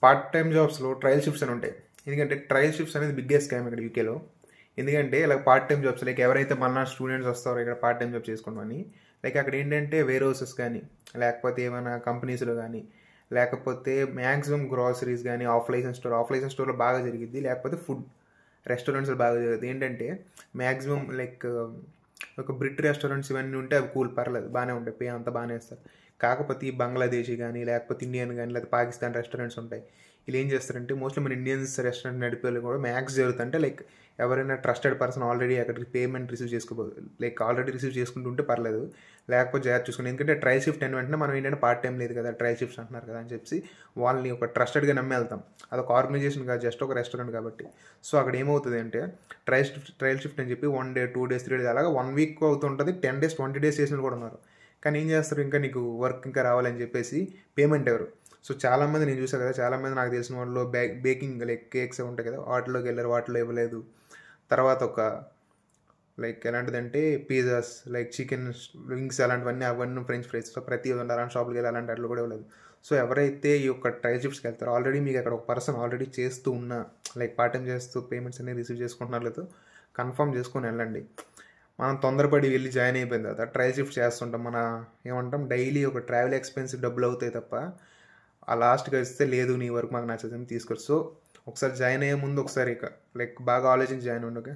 Part time జాబ్స్లో trial shifts అని ఉంటాయి. ఎందుకంటే ట్రయల్ షిఫ్ట్స్ అనేది బిగ్గెస్ట్ స్కామ్ ఇక్కడ యూకేలో. ఎందుకంటే ఇలా పార్ట్ టైం జాబ్స్ లైక్ ఎవరైతే మన స్టూడెంట్స్ వస్తారో ఇక్కడ పార్ట్ టైం జాబ్ చేసుకోవడం లైక్ అక్కడ ఏంటంటే వేర్ హౌసెస్ కానీ లేకపోతే ఏమైనా కంపెనీస్లో కానీ లేకపోతే మ్యాక్సిమం గ్రాసరీస్ కానీ ఆఫ్ లైసెన్స్ స్టోర్లో బాగా జరిగింది. లేకపోతే ఫుడ్ రెస్టారెంట్స్లో బాగా జరుగుతుంది. ఏంటంటే మ్యాక్సిమం లైక్ ఒక బ్రిట్ రెస్టారెంట్స్ ఇవన్నీ ఉంటే అవి కూల్ పర్లేదు బాగానే ఉంటాయి, పే అంతా బాగానే ఇస్తారు. కాకపోతే ఈ బంగ్లాదేశీ కానీ లేకపోతే ఇండియన్ కానీ లేకపోతే పాకిస్తాన్ రెస్టారెంట్స్ ఉంటాయి. వీళ్ళు ఏం చేస్తారంటే మోస్ట్లీ మన ఇండియన్స్ రెస్టారెంట్ నడిపే కూడా మ్యాక్స్ జరుగుతుంటే లైక్ ఎవరైనా ట్రస్టెడ్ పర్సన్ ఆల్రెడీ అక్కడికి పేమెంట్ రిసీవ్ చేసుకోబోదు, లైక్ ఆల్రెడీ రిసీవ్ చేసుకుంటుంటే పర్లేదు, లేకపోతే జాగ్రత్త చూసుకుని. ఎందుకంటే ట్రయల్ షిఫ్ట్ అయిన వెంటనే మనం ఏంటంటే పార్ట్ టైం లేదు కదా, ట్రయల్ షిఫ్ట్స్ అంటున్నారు కదా అని చెప్పి వాళ్ళని ఒక ట్రస్టెడ్గా నమ్మి వెళ్తాం. అదొక ఆర్గనైజేషన్ కాదు, జస్ట్ ఒక రెస్టారెంట్ కాబట్టి. సో అక్కడ ఏమవుతుంది అంటే ట్రయల్ షిఫ్ట్ అని చెప్పి 1 డే 2 డేస్ 3 డేస్ అలాగా 1 వీక్ అవుతుంటుంది. 10 డేస్ 20 డేస్ చేసిన కూడా ఉన్నారు. కానీ ఏం చేస్తారు, ఇంకా నీకు వర్క్ ఇంకా రావాలని చెప్పేసి పేమెంట్ ఎవరు. సో చాలామంది నేను చూసాను కదా, చాలామంది నాకు తెలిసిన వాళ్ళు బేకింగ్ లైక్ కేక్స్ ఉంటాయి కదా వాటిలోకి వెళ్ళారు, వాటిలో ఇవ్వలేదు. తర్వాత ఒక లైక్ ఎలాంటిదంటే పిజ్జాస్ లైక్ చికెన్ వింగ్స్ అలాంటివన్నీ అవన్నీ ఫ్రెంచ్ ఫ్రైస్ ప్రతి అలాంటి షాప్కి వెళ్ళి అలాంటి వాటిలో కూడా ఇవ్వలేదు. సో ఎవరైతే ఈ యొక్క ట్రయల్ షిఫ్ట్స్కి వెళ్తారో ఆల్రెడీ మీకు అక్కడ ఒక పర్సన్ ఆల్రెడీ చేస్తూ ఉన్న లైక్ పార్ట్ టైం చేస్తూ పేమెంట్స్ అన్ని రిసీవ్ చేసుకుంటున్నారు లేదో కన్ఫర్మ్ చేసుకొని వెళ్ళండి. మనం తొందరపడి వెళ్ళి జాయిన్ అయిపోయిన తర్వాత ట్రయల్ షిఫ్ట్ చేస్తుంటాం, మన ఏమంటాం డైలీ ఒక ట్రావెల్ ఎక్స్పెన్స్ డబ్బులు అవుతాయి తప్ప ఆ లాస్ట్గా ఇస్తే లేదు నీ వరకు మాకు నచ్చదని తీసుకోవచ్చు. సో ఒకసారి జాయిన్ అయ్యే ముందు ఒకసారి లైక్ బాగా ఆలోచించి జాయిన్ అవ్వండి. ఓకే.